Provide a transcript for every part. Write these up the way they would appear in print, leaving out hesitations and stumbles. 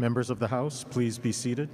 Members of the House, please be seated.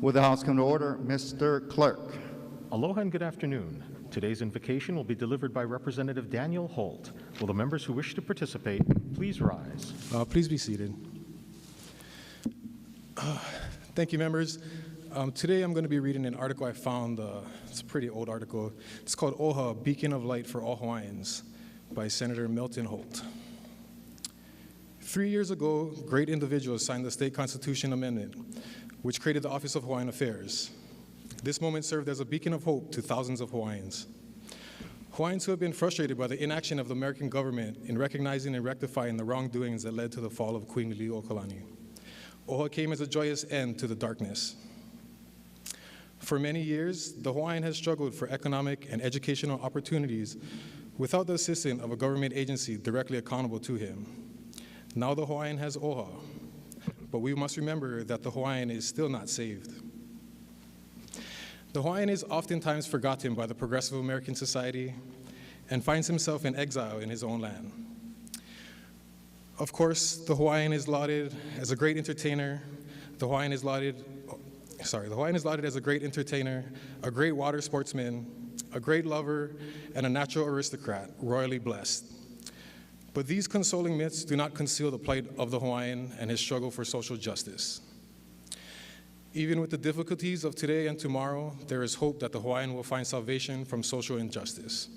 Will the House come to order? Mr. Clerk. Aloha and good afternoon. Today's invocation will be delivered by Representative Daniel Holt. Will the members who wish to participate please rise? Please be seated. Thank you, members. Today I'm going to be reading an article I found. It's a pretty old article. It's called OHA, Beacon of Light for All Hawaiians by Senator Milton Holt. 3 years ago, great individuals signed the State Constitution Amendment, which created the Office of Hawaiian Affairs. This moment served as a beacon of hope to thousands of Hawaiians. Hawaiians who have been frustrated by the inaction of the American government in recognizing and rectifying the wrongdoings that led to the fall of Queen Liliuokalani. OHA came as a joyous end to the darkness. For many years, the Hawaiian has struggled for economic and educational opportunities without the assistance of a government agency directly accountable to him. Now the Hawaiian has OHA, but we must remember that the Hawaiian is still not saved. The Hawaiian is oftentimes forgotten by the progressive American society and finds himself in exile in his own land. Of course, the Hawaiian is lauded as a great entertainer. The Hawaiian is lauded as a great entertainer, a great water sportsman, a great lover, and a natural aristocrat, royally blessed. But these consoling myths do not conceal the plight of the Hawaiian and his struggle for social justice. Even with the difficulties of today and tomorrow, there is hope that the Hawaiian will find salvation from social injustice.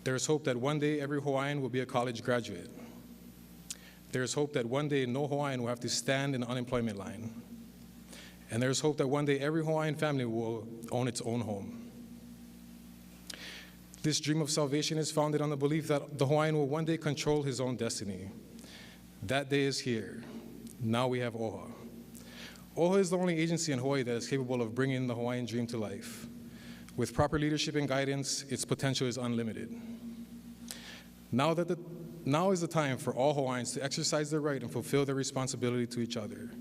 There is hope that one day every Hawaiian will be a college graduate. There is hope that one day no Hawaiian will have to stand in the unemployment line. And there is hope that one day every Hawaiian family will own its own home. This dream of salvation is founded on the belief that the Hawaiian will one day control his own destiny. That day is here. Now we have OHA. OHA is the only agency in Hawaii that is capable of bringing the Hawaiian dream to life. With proper leadership and guidance, its potential is unlimited. Now is the time for all Hawaiians to exercise their right and fulfill their responsibility to each other.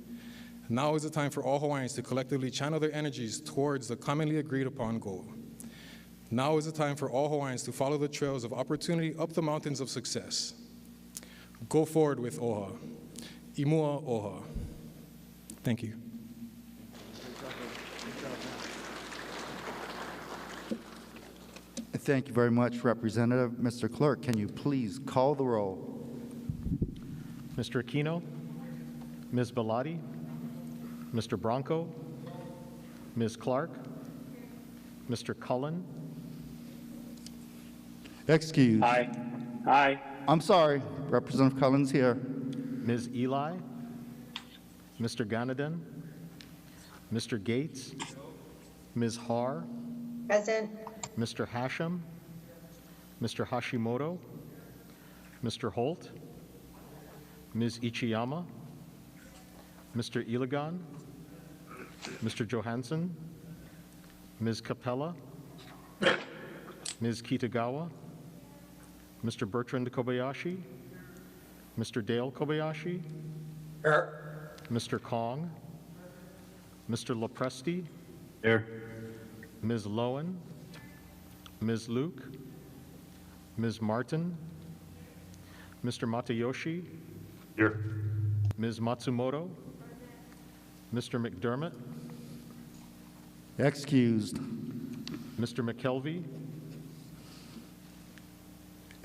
Now is the time for all Hawaiians to collectively channel their energies towards the commonly agreed upon goal. Now is the time for all Hawaiians to follow the trails of opportunity up the mountains of success. Go forward with OHA. Imua OHA. Thank you. Thank you very much, Representative. Mr. Clerk, can you please call the roll? Mr. Aquino, Ms. Bellotti, Mr. Bronco, Ms. Clark, Mr. Cullen. Excuse. Aye. Aye. I'm sorry, Representative Cullen's here. Ms. Eli, Mr. Ganaden, Mr. Gates, Ms. Har, Present. Mr. Hashem, Mr. Hashimoto, Mr. Holt, Ms. Ichiyama, Mr. Iligan, Mr. Johansson, Ms. Capella, Ms. Kitagawa, Mr. Bertrand Kobayashi, Mr. Dale Kobayashi, Mr. Kong, Mr. Lopresti, Here. Ms. Lowen, Ms. Luke, Ms. Martin, Mr. Matayoshi, Here. Ms. Matsumoto, Mr. McDermott, Excused. Mr. McKelvey,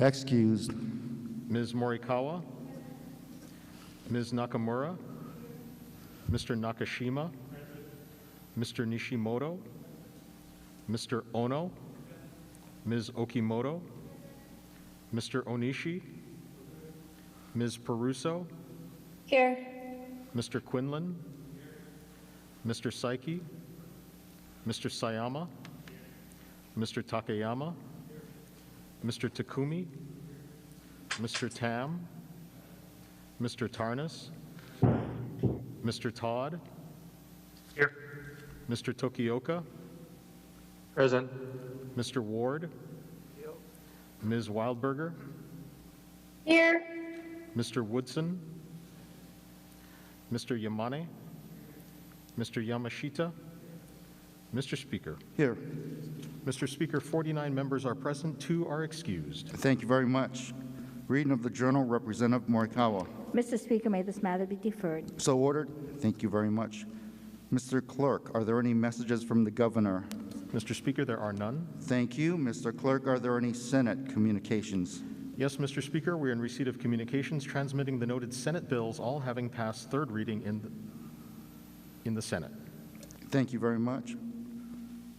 Excused. Ms. Morikawa, Ms. Nakamura, Mr. Nakashima, Mr. Nishimoto, Mr. Ono, Ms. Okimoto, Mr. Onishi, Ms. Peruso, Here. Mr. Quinlan, Mr. Saiki, Mr. Sayama, Mr. Takayama, Mr. Takumi, Mr. Tam, Mr. Tarnas, Mr. Todd, Here. Mr. Tokioka, Present. Mr. Ward, Ms. Wildberger, Here. Mr. Woodson, Mr. Yamane, Mr. Yamashita, Mr. Speaker. Here. Mr. Speaker, 49 members are present, 2 are excused. Thank you very much. Reading of the journal, Representative Morikawa. Mr. Speaker, may this matter be deferred. So ordered. Thank you very much. Mr. Clerk, are there any messages from the governor? Mr. Speaker, there are none. Thank you. Mr. Clerk, are there any Senate communications? Yes, Mr. Speaker, we are in receipt of communications transmitting the noted Senate bills, all having passed third reading in the Senate. Thank you very much.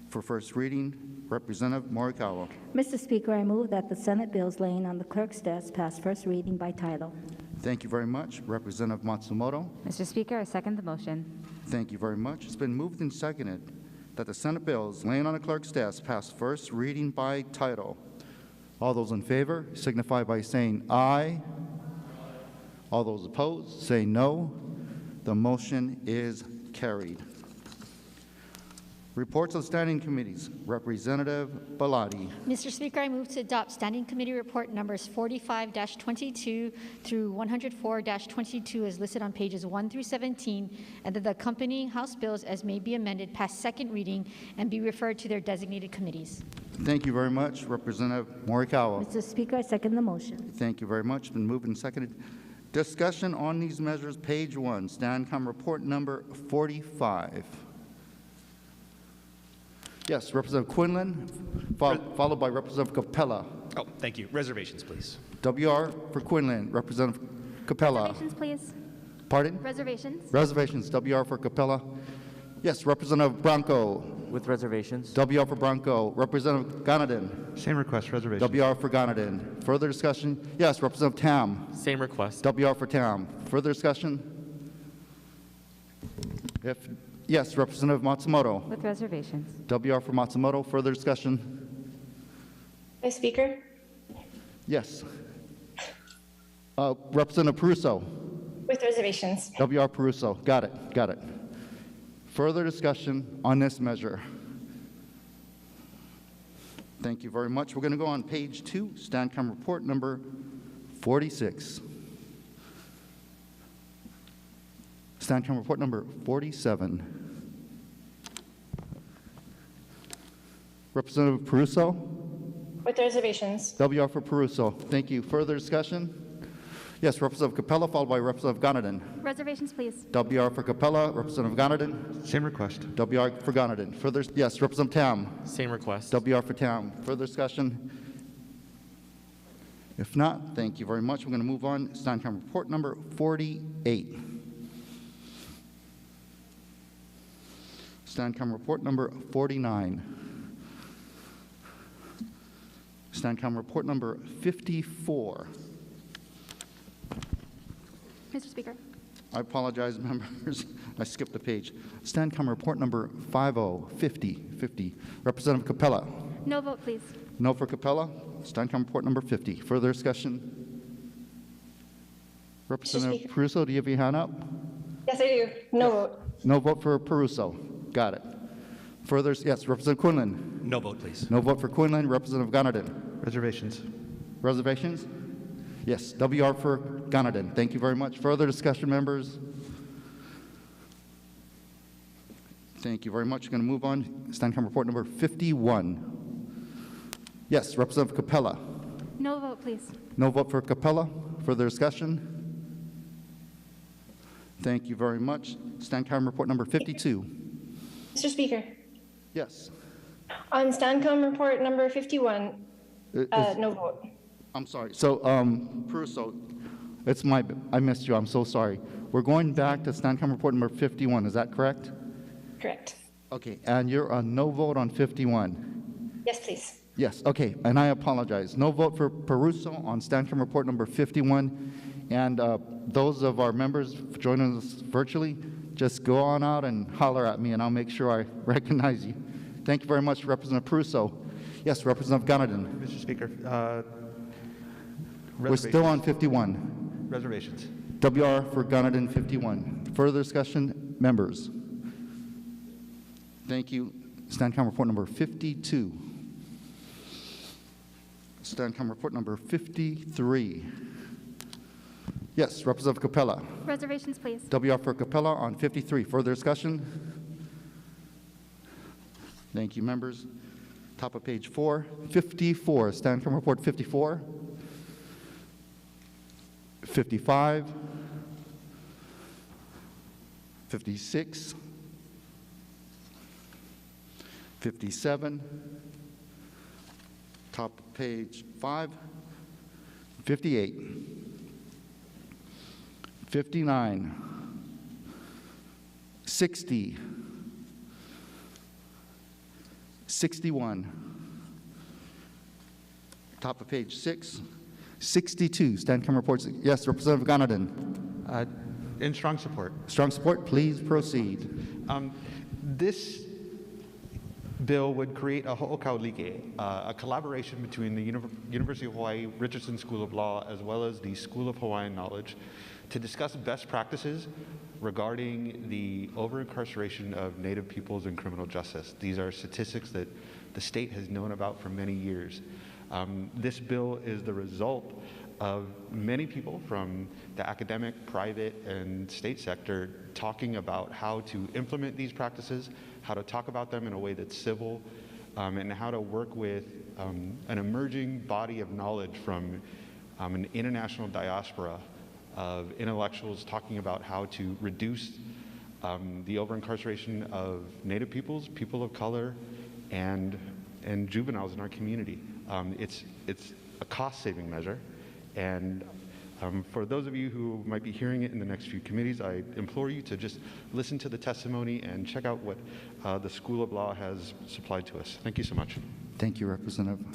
For first reading, Representative Morikawa. Mr. Speaker, I move that the Senate bills laying on the clerk's desk pass first reading by title. Thank you very much. Representative Matsumoto. Mr. Speaker, I second the motion. Thank you very much. It's been moved and seconded that the Senate bills laying on the clerk's desk pass first reading by title. All those in favor signify by saying aye. All those opposed say no. The motion is carried. Reports of standing committees. Representative Belatti. Mr. Speaker, I move to adopt Standing Committee Report numbers 45-22 through 104-22 as listed on pages 1 through 17, and that the accompanying House bills as may be amended pass second reading and be referred to their designated committees. Thank you very much. Representative Morikawa. Mr. Speaker, I second the motion. Thank you very much. Been moved and seconded. Discussion on these measures, page 1, STANCOM report number 45. Yes, Representative Quinlan, followed by Representative Capella. Oh, thank you. Reservations, please. WR for Quinlan, Representative Capella. Reservations, please. Pardon? Reservations. Reservations, WR for Capella. Yes, Representative Branco, With reservations. WR for Branco. Representative Ganadin, Same request, reservation. WR for Ganadin. Further discussion? Yes, Representative Tam, Same request. WR for Tam. Further discussion? Yes, Representative Matsumoto, With reservations. WR for Matsumoto. Further discussion? Mr. Speaker. Yes. Representative Peruso, With reservations. WR Peruso. Got it, got it. Further discussion on this measure? Thank you very much. We're going to go on page 2, STANCOM report number 46. STANCOM report number 47. Representative Peruso, With reservations. WR for Peruso. Thank you. Further discussion? Yes, Representative Capella, followed by Representative Ganadin. Reservations, please. WR for Capella, Representative Ganadin. Same request. WR for Ganadin. Further, yes, Representative Tam. Same request. WR for Tam. Further discussion? If not, thank you very much. We're going to move on. STANCOM report number 48. STANCOM report number 49. STANCOM report number 54. Mr. Speaker. I apologize, members. I skipped a page. STANCOM report number 50. Representative Capella. No vote, please. No for Capella. STANCOM report number 50. Further discussion? Representative Peruso, do you have your hand up? Yes, I do. No vote. No vote for Peruso. Got it. Further, yes, Representative Quinlan. No vote, please. No vote for Quinlan. Representative Ganadin. Reservations. Reservations? Yes, WR for Ganadin. Thank you very much. Further discussion, members? Thank you very much. We're going to move on. STANCOM report number 51. Yes, Representative Capella. No vote, please. No vote for Capella. Further discussion? Thank you very much. STANCOM report number 52. Mr. Speaker. Yes. On STANCOM report number 51, Is- no vote. I'm sorry. So, Peruso, I missed you. I'm so sorry. We're going back to STANCOM report number 51. Is that correct? Correct. Okay. And you're on no vote on 51. Yes, please. Yes. Okay. And I apologize. No vote for Peruso on STANCOM report number 51. And those of our members joining us virtually, just go on out and holler at me, and I'll make sure I recognize you. Thank you very much, Representative Prusso. Yes, Representative Gunnadan. Mr. Speaker, We're still on 51. reservations. WR for Gunnadan 51. Further discussion, members? Thank you. Stand-com report number 52. Stand-com report number 53. Yes, Representative Capella. Reservations, please. WR for Capella on 53. Further discussion? Thank you, members. Top of page 4. 54. Stand-com report 54. 55. 56. 57. Top of page 5. 58. 59. 60. 61. Top of page 6. 62. Stand-com reports. Yes, Representative Gunnadan. In strong support. Strong support. Please proceed. This bill would create a ho'okau'olike, a collaboration between the University of Hawaii Richardson School of Law as well as the School of Hawaiian Knowledge to discuss best practices regarding the over-incarceration of Native peoples in criminal justice. These are statistics that the state has known about for many years. This bill is the result of many people from the academic, private, and state sector talking about how to implement these practices, how to talk about them in a way that's civil, and how to work with an emerging body of knowledge from an international diaspora of intellectuals talking about how to reduce the over-incarceration of Native peoples, people of color, and juveniles in our community. It's a cost-saving measure, and for those of you who might be hearing it in the next few committees, I implore you to just listen to the testimony and check out what the School of Law has supplied to us. Thank you so much. Thank you, Representative.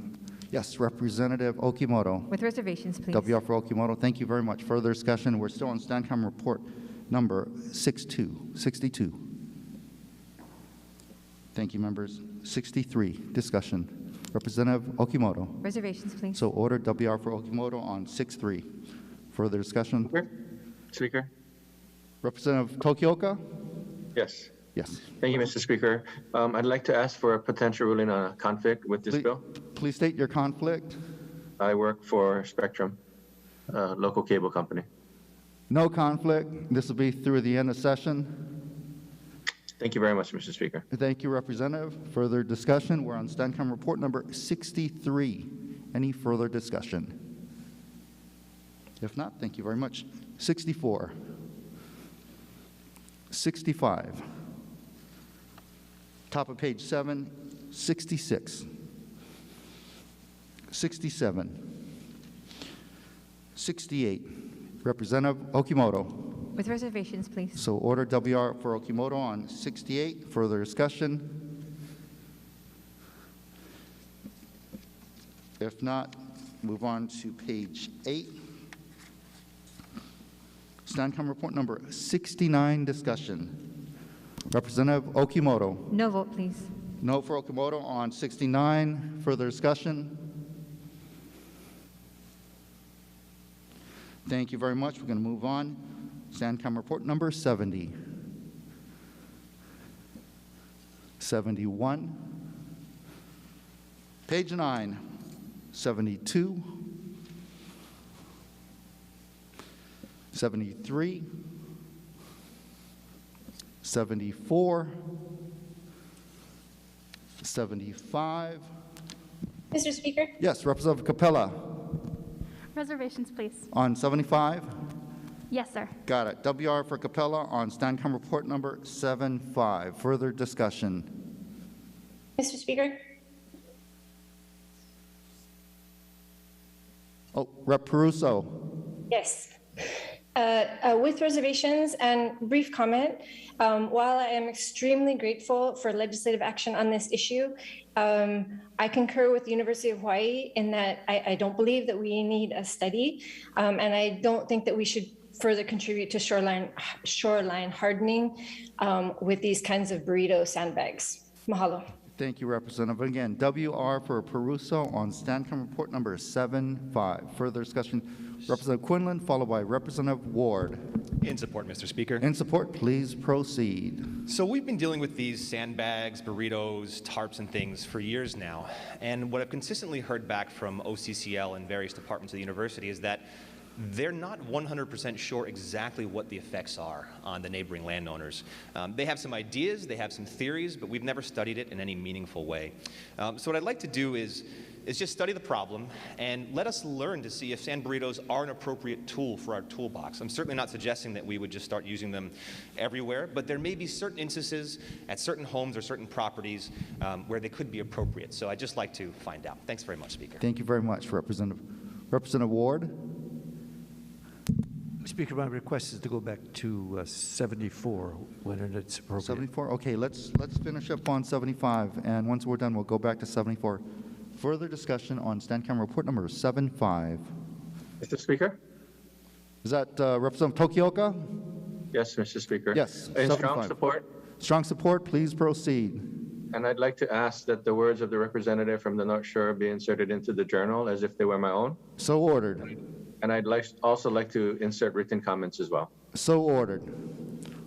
Yes, Representative Okimoto. With reservations, please. WR for Okimoto. Thank you very much. Further discussion. We're still on Stand-com report number 62. Thank you, members. 63, discussion. Representative Okimoto. Reservations, please. So ordered. WR for Okimoto on 63. Further discussion. Speaker? Representative Tokioka? Yes. Yes. Thank you, Mr. Speaker. I'd like to ask for a potential ruling on a conflict with this bill. Please state your conflict. I work for Spectrum, a local cable company. No conflict. This will be through the end of session. Thank you very much, Mr. Speaker. Thank you, Representative. Further discussion. We're on Stand-com report number 63. Any further discussion? If not, thank you very much. 64. 65. Top of page 7. 66. 67. 68. Representative Okimoto. With reservations, please. So order. WR for Okimoto on 68. Further discussion? If not, move on to page 8. Stand-com report number 69, discussion. Representative Okimoto. No vote, please. No for Okimoto on 69. Further discussion? Thank you very much. We're going to move on. Stand-com report number 70. 71. Page 9. 72. 73. 74. 75. Mr. Speaker? Yes, Representative Capella. Reservations, please. On 75? Yes, sir. Got it. WR for Capella on Stand-com report number 75. Further discussion. Mr. Speaker? Oh, Rep. Peruso. Yes. With reservations and brief comment, while I am extremely grateful for legislative action on this issue, I concur with the University of Hawaii in that I don't believe that we need a study, and I don't think that we should further contribute to shoreline hardening with these kinds of burrito sandbags. Mahalo. Thank you, Representative. Again, WR for Peruso on Stand-Come Report number 7-5. Further discussion, Representative Quinlan, followed by Representative Ward. In support, Mr. Speaker. In support, please proceed. So we've been dealing with these sandbags, burritos, tarps, and things for years now. And what I've consistently heard back from OCCL and various departments of the university is that they're not 100% sure exactly what the effects are on the neighboring landowners. They have some ideas, they have some theories, but we've never studied it in any meaningful way. So what I'd like to do is just study the problem and let us learn to see if sand burritos are an appropriate tool for our toolbox. I'm certainly not suggesting that we would just start using them everywhere, but there may be certain instances at certain homes or certain properties where they could be appropriate. So I'd just like to find out. Thanks very much, Speaker. Thank you very much, Representative. Representative Ward. Speaker, my request is to go back to 74 when it's appropriate. 74? Okay, let's finish up on 75, and once we're done, we'll go back to 74. Further discussion on Stand-Come Report number 7-5. Mr. Speaker? Is that Representative Tokioka? Yes, Mr. Speaker. Yes. In 7-5. strong support. Strong support, please proceed. And I'd like to ask that the words of the representative from the North Shore be inserted into the journal as if they were my own. So ordered. And I'd also like to insert written comments as well. So ordered.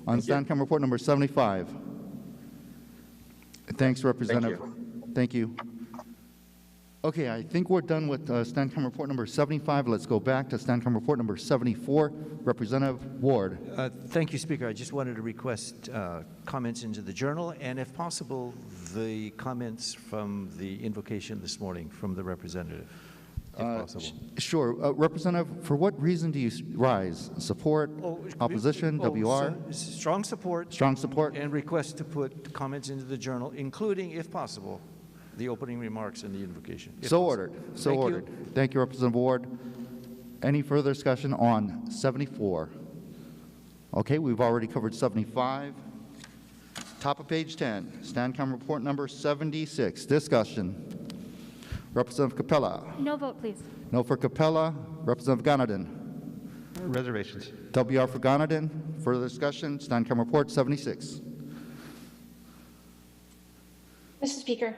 On Stand-Come Report number 75. Thanks, Representative. Thank you. Okay, I think we're done with Stand-Come Report number 75. Let's go back to Stand-Come Report number 74. Representative Ward. Thank you, Speaker. I just wanted to request comments into the journal, and if possible, the comments from the invocation this morning from the representative, if possible. Sure. Representative, for what reason do you rise? Support, opposition, WR? Strong support. Strong support. And request to put comments into the journal, including, if possible, the opening remarks and the invocation. So ordered. So ordered. Thank you, Representative Ward. Any further discussion on 74? Okay, we've already covered 75. Top of page 10, Stand-Come Report number 76. Discussion. Representative Capella. No vote, please. No for Capella. Representative Ganadin. Reservations. WR for Ganadin. Further discussion. Stand-Come Report 76. Mr. Speaker.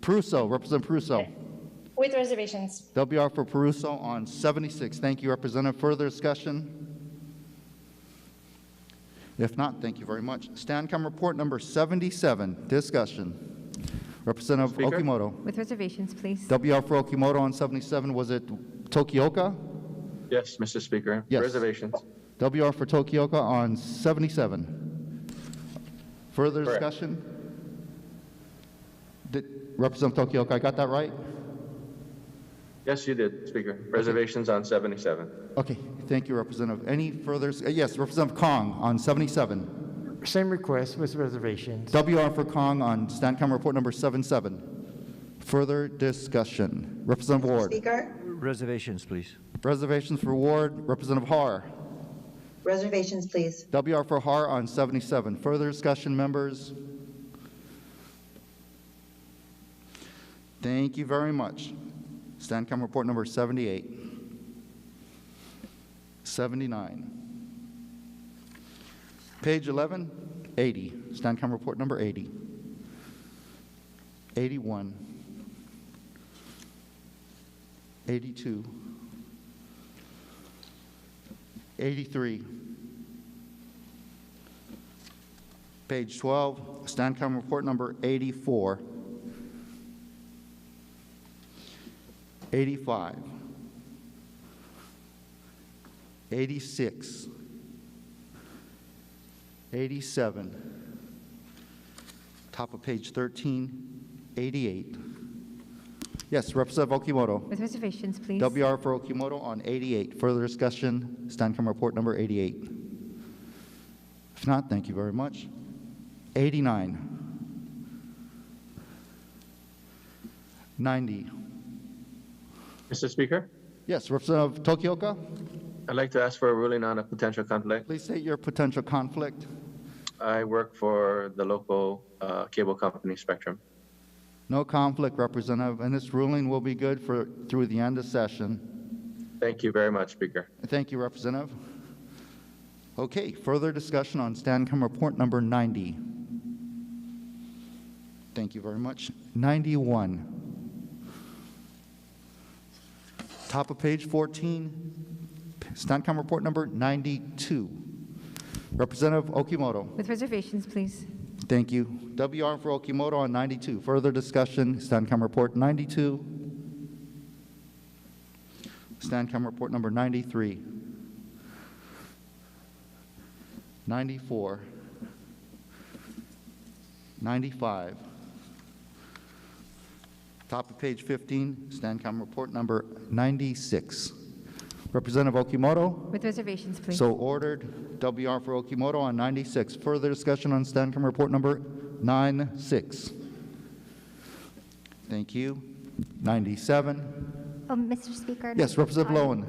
Peruso. Representative Peruso. With reservations. WR for Peruso on 76. Thank you, Representative. Further discussion? If not, thank you very much. Stand-Come Report number 77. Discussion. Representative Okimoto. With reservations, please. WR for Okimoto on 77. Was it Tokioka? Yes, Mr. Speaker. Yes. Reservations. WR for Tokioka on 77. Further Correct. discussion? Representative Tokioka, I got that right? Yes, you did, Speaker. Reservations on 77. Okay, thank you, Representative. Any further? Yes, Representative Kong on 77. Same request with reservations. WR for Kong on Stand-Come Report number 77. Further discussion. Representative Ward. Speaker. Reservations, please. Reservations for Ward. Representative Har. Reservations, please. WR for Har on 77. Further discussion, members? Thank you very much. Stand-Come Report number 78. 79. Page 11, 80. Stand-Come Report number 80. 81. 82. 83. Page 12, Stand-Come Report number 84. 85. 86. 87. Top of page 13, 88. Yes, Representative Okimoto. With reservations, please. WR for Okimoto on 88. Further discussion, Stand-Come Report number 88. If not, thank you very much. 89. 90. Mr. Speaker? Yes, Representative Tokioka. I'd like to ask for a ruling on a potential conflict. Please state your potential conflict. I work for the local cable company, Spectrum. No conflict, Representative, and this ruling will be good for through the end of session. Thank you very much, Speaker. Thank you, Representative. Okay, further discussion on Standcom Report number 90. Thank you very much. 91. Top of page 14, Standcom Report number 92. Representative Okimoto. With reservations, please. Thank you. WR for Okimoto on 92. Further discussion, Standcom Report 92. Standcom Report number 93. 94. 95. Top of page 15, Standcom Report number 96. Representative Okimoto. With reservations, please. So ordered. WR for Okimoto on 96. Further discussion on Standcom Report number 96. Thank you. 97. Oh, Mr. Speaker. Yes, Representative Lowen.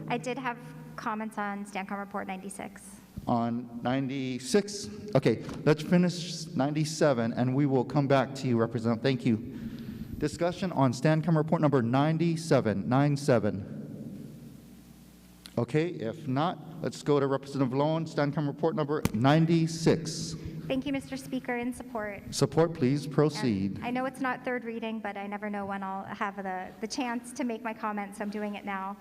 I did have comments on Standcom Report 96. On 96. Okay, let's finish 97, and we will come back to you, Representative. Thank you. Discussion on Standcom Report number 97. 97. Okay, if not, let's go to Representative Lowen, Standcom Report number 96. Thank you, Mr. Speaker. In support. Support, please proceed. And I know it's not third reading, but I never know when I'll have the chance to make my comments. I'm doing it now.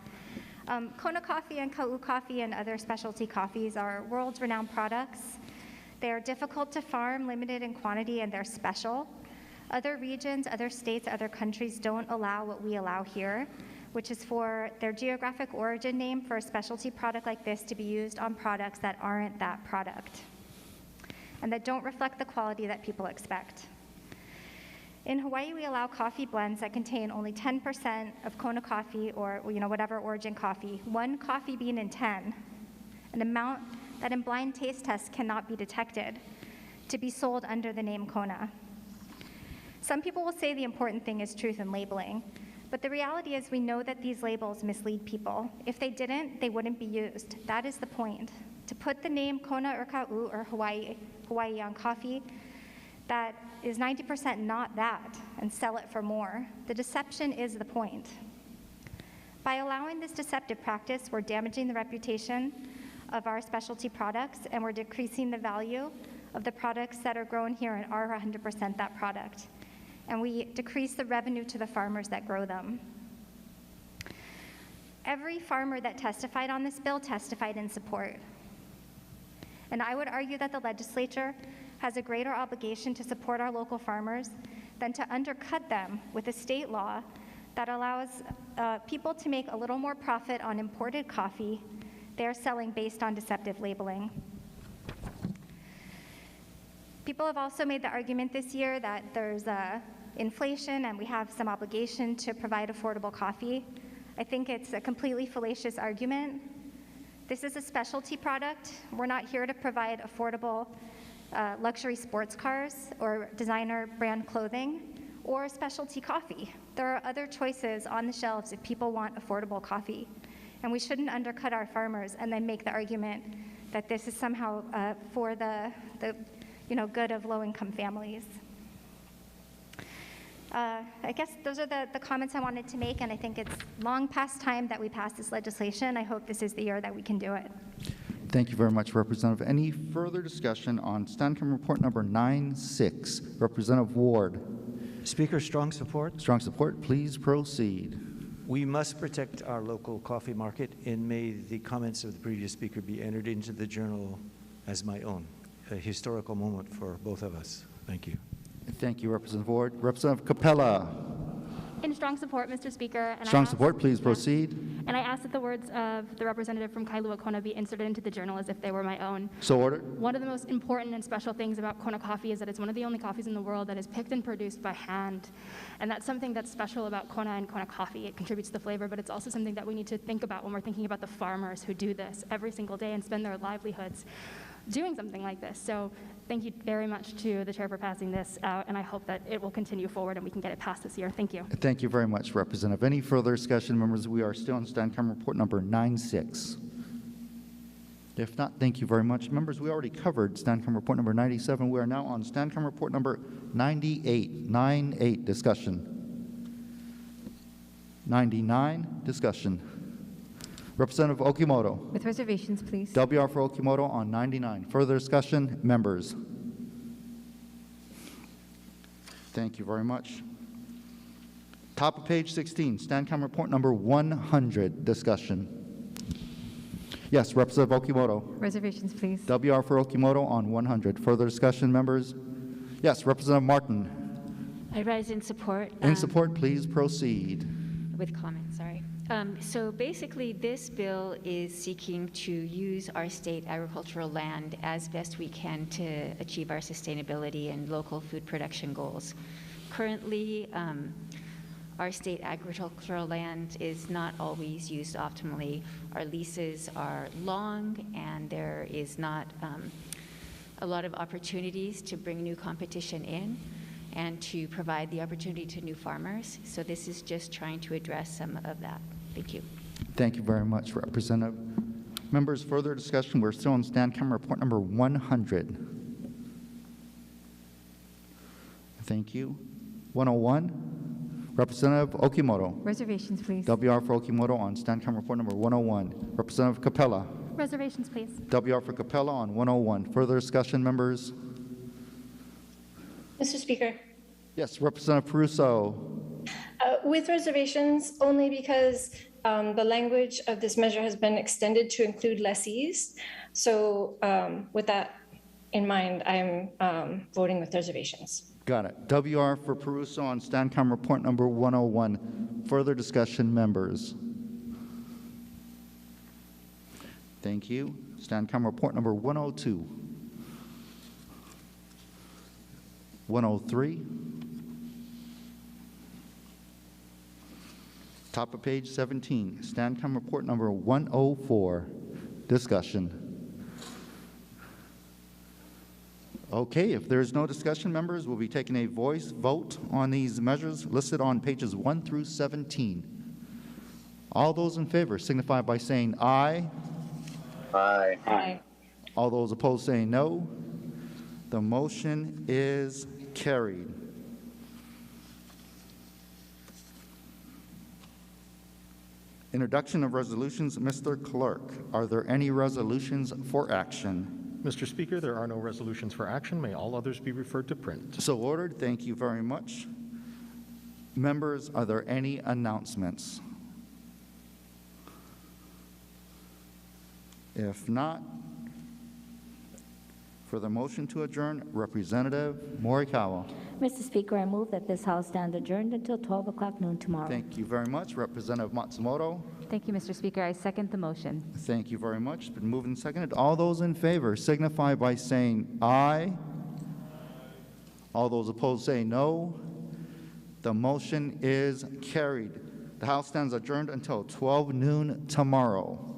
Kona coffee and Ka'u coffee and other specialty coffees are world-renowned products. They are difficult to farm, limited in quantity, and they're special. Other regions, other states, other countries don't allow what we allow here, which is for their geographic origin name for a specialty product like this to be used on products that aren't that product and that don't reflect the quality that people expect. In Hawaii, we allow coffee blends that contain only 10% of Kona coffee or whatever origin coffee, one coffee bean in 10, an amount that in blind taste tests cannot be detected, to be sold under the name Kona. Some people will say the important thing is truth in labeling, but the reality is we know that these labels mislead people. If they didn't, they wouldn't be used. That is the point. To put the name Kona or Ka'u or Hawaii on coffee that is 90% not that and sell it for more. The deception is the point. By allowing this deceptive practice, we're damaging the reputation of our specialty products and we're decreasing the value of the products that are grown here and are 100% that product. And we decrease the revenue to the farmers that grow them. Every farmer that testified on this bill testified in support. And I would argue that the legislature has a greater obligation to support our local farmers than to undercut them with a state law that allows people to make a little more profit on imported coffee they're selling based on deceptive labeling. People have also made the argument this year that there's inflation and we have some obligation to provide affordable coffee. I think it's a completely fallacious argument. This is a specialty product. We're not here to provide affordable luxury sports cars or designer brand clothing or specialty coffee. There are other choices on the shelves if people want affordable coffee. And we shouldn't undercut our farmers and then make the argument that this is somehow for the good of low-income families. I guess those are the comments I wanted to make, and I think it's long past time that we pass this legislation. I hope this is the year that we can do it. Thank you very much, Representative. Any further discussion on Standcom Report number 96? Representative Ward. Speaker, strong support. Strong support. Please proceed. We must protect our local coffee market, and may the comments of the previous speaker be entered into the journal as my own. A historical moment for both of us. Thank you. Thank you, Representative Ward. Representative Capella. In strong support, Mr. Speaker. And Strong support, please proceed. And I ask that the words of the representative from Kailua Kona be inserted into the journal as if they were my own. So ordered. One of the most important and special things about Kona coffee is that it's one of the only coffees in the world that is picked and produced by hand. And that's something that's special about Kona and Kona coffee. It contributes to the flavor, but it's also something that we need to think about when we're thinking about the farmers who do this every single day and spend their livelihoods doing something like this. So thank you very much to the chair for passing this out, and I hope that it will continue forward and we can get it passed this year. Thank you. Thank you very much, Representative. Any further discussion, members? We are still on Standcom Report number 96. If not, thank you very much. Members, we already covered Standcom Report number 97. We are now on Standcom Report number 98. 98, discussion. 99, discussion. Representative Okimoto. With reservations, please. WR for Okimoto on 99. Further discussion, members? Thank you very much. Top of page 16, stand camera report number 100, discussion. Yes, Representative Okimoto. Reservations, please. WR for Okimoto on 100. Further discussion, members? Yes, Representative Martin. I rise in support. In support, please proceed. With comment, sorry. So basically, this bill is seeking to use our state agricultural land as best we can to achieve our sustainability and local food production goals. Currently, our state agricultural land is not always used optimally. Our leases are long, and there is not a lot of opportunities to bring new competition in and to provide the opportunity to new farmers. So this is just trying to address some of that. Thank you. Thank you very much, Representative. Members, further discussion. We're still on stand camera report number 100. Thank you. 101, Representative Okimoto. Reservations, please. WR for Okimoto on stand camera report number 101. Representative Capella. Reservations, please. WR for Capella on 101. Further discussion, members? Mr. Speaker. Yes, Representative Peruso. With reservations, only because the language of this measure has been extended to include lessees. So with that in mind, I'm voting with reservations. Got it. WR for Peruso on stand camera report number 101. Further discussion, members? Thank you. Stand camera report number 102. 103. Top of page 17, stand camera report number 104, discussion. Okay, if there is no discussion, members, we'll be taking a voice vote on these measures listed on pages 1 through 17. All those in favor signify by saying aye. Aye. Aye. All those opposed saying no. The motion is carried. Introduction of resolutions. Mr. Clerk, are there any resolutions for action? Mr. Speaker, there are no resolutions for action. May all others be referred to print. So ordered. Thank you very much. Members, are there any announcements? If not, for the motion to adjourn, Representative Morikawa. Mr. Speaker, I move that this House stand adjourned until 12 o'clock noon tomorrow. Thank you very much. Representative Matsumoto. Thank you, Mr. Speaker. I second the motion. Thank you very much. It's been moved and seconded. All those in favor signify by saying aye. All those opposed say no. The motion is carried. The House stands adjourned until 12 noon tomorrow.